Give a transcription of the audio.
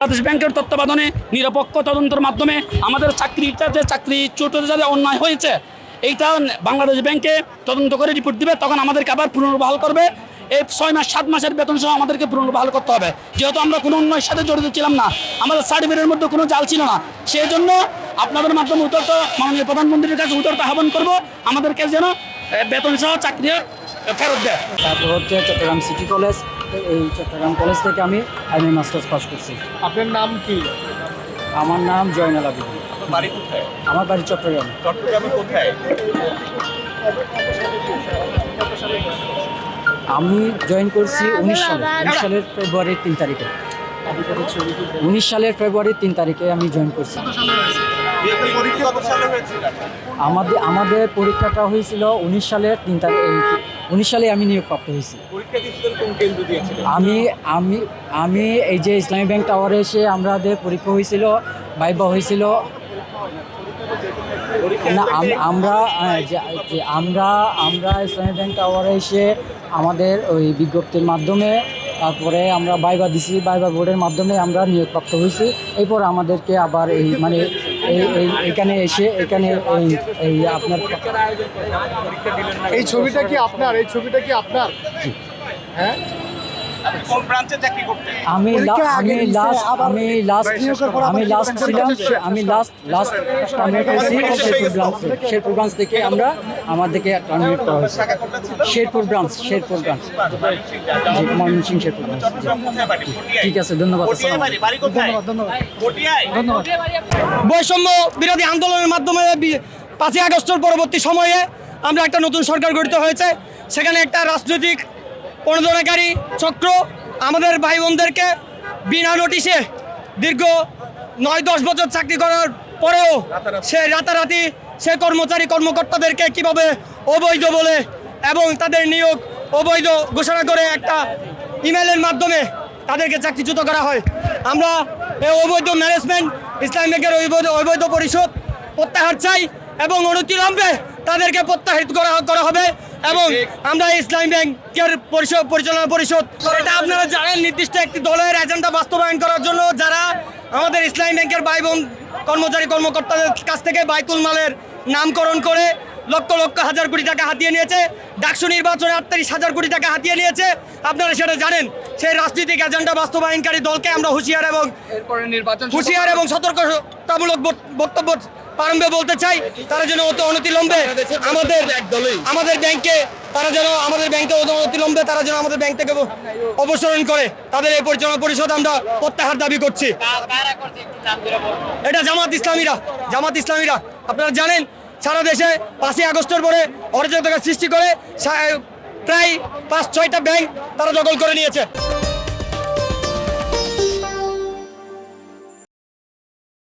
বাংলাদেশ ব্যাংকের তত্ত্বাবধানে নিরপেক্ষ তদন্তের মাধ্যমে আমাদের চাকরিচ্যুত যাদের অন্যায় হয়েছে এইটা বাংলাদেশ ব্যাংকে তদন্ত করে রিপোর্ট দিবে, তখন আমাদেরকে আবার পুনর্বহাল করবে। এই 6 মাস 7 মাসের বেতন সহ আমাদেরকে পুনর্বহাল করতে হবে, যেহেতু আমরা কোনো অন্যায়ের সাথে জড়িত ছিলাম না, আমাদের সার্টিফিকেটের মধ্যে কোনো জাল ছিল না। সেই জন্য আপনাদের মাধ্যমে উত্তরটা মাননীয় প্রধানমন্ত্রীর কাছে উত্তরটা আহ্বান করবো, আমাদেরকে যেন বেতন সহ চাকরি ফেরত দেয়। তারপর হচ্ছে চট্টগ্রাম সিটি কলেজ, এই চট্টগ্রাম কলেজ থেকে আমি আইনি মাস্টার্স পাস করছি। আপনার নাম কি? আমার নাম জয়নাল আবেদীন। বাড়ি কোথায়? আমার বাড়ি চট্টগ্রাম। চট্টগ্রামে কোথায়? আমি জয়েন করছি 19 সালের ফেব্রুয়ারির 3 তারিখে। 19 সালের ফেব্রুয়ারির 3 তারিখে আমি জয়েন করছি। আমাদের পরীক্ষাটা হয়েছিল 19 সালের 3 তারিখ। 19 সালে আমি নিয়োগপ্রাপ্ত হয়েছি। আমি এই যে ইসলামী ব্যাংক টাওয়ারে এসে আমাদের পরীক্ষা হয়েছিল, ভাইবা হয়েছিল না। আমরা ইসলামী ব্যাংক টাওয়ারে এসে আমাদের ওই বিজ্ঞপ্তির মাধ্যমে তারপরে আমরা ভাইবা দিছি, ভাইবা বোর্ডের মাধ্যমে আমরা নিয়োগপ্রাপ্ত হয়েছি। এরপর আমাদেরকে আবার এখানে এসে আপনার এই ছবিটা কি আপনার? হ্যাঁ, কোন ব্রাঞ্চে চাকরি করতেন? আমি লাস্ট শেরপুর ব্রাঞ্চ থেকে আমাদেরকে টার্মিনেট করা হয়েছে। Sherpur branch Mymensingh Sherpur branch. ঠিক আছে, ধন্যবাদ। বৈষম্য বিরোধী আন্দোলনের মাধ্যমে 5ই আগস্টের পরবর্তী সময়ে আমরা একটা নতুন সরকার গঠিত হয়েছে। সেখানে একটা রাজনৈতিক প্রণোদনাকারী চক্র আমাদের ভাই বোনদেরকে বিনা নোটিশে দীর্ঘ 9-10 বছর চাকরি করার পরেও সে রাতারাতি সে কর্মকর্তাদেরকে কিভাবে অবৈধ বলে এবং তাদের নিয়োগ অবৈধ ঘোষণা করে একটা ইমেলের মাধ্যমে তাদেরকে চাকরিচ্যুত করা হয়। আমরা এই অবৈধ ম্যানেজমেন্ট ইসলামী ব্যাংকের অবৈধ পরিশোধ প্রত্যাহার চাই এবং অনতিবিলম্বে তাদেরকে প্রত্যাহারিত করা হবে। এবং আমরা ইসলামী ব্যাংকের পরিচালনা পরিষদ, এটা আপনারা জানেন, নির্দিষ্ট একটি দলের এজেন্ডা বাস্তবায়ন করার জন্য যারা আমাদের ইসলামী ব্যাংকের ভাই বোন কর্মকর্তাদের কাছ থেকে বাইতুল মালের নামকরণ করে লক্ষ লক্ষ হাজার কোটি টাকা হাতিয়ে নিয়েছে। ডাকসু নির্বাচনে 38,000 কোটি টাকা হাতিয়ে নিয়েছে। আপনারা সেটা জানেন। সেই রাজনৈতিক এজেন্ডা বাস্তবায়নকারী দলকে আমরা হুঁশিয়ার এবং সতর্কতামূলক বক্তব্য প্রারম্ভে বলতে চাই, তারা যেন অনতিবিলম্বে আমাদের ব্যাংকে আমাদের ব্যাংক থেকে অপসারণ করে তাদের এই পরিচালনা পরিষদ আমরা প্রত্যাহার দাবি করছি। এটা জামাত ইসলামীরা আপনারা জানেন, সারা দেশে 5ই আগস্টের পরে অরাজকতা সৃষ্টি করে প্রায় 5-6টা ব্যাংক তারা দখল করে নিয়েছে।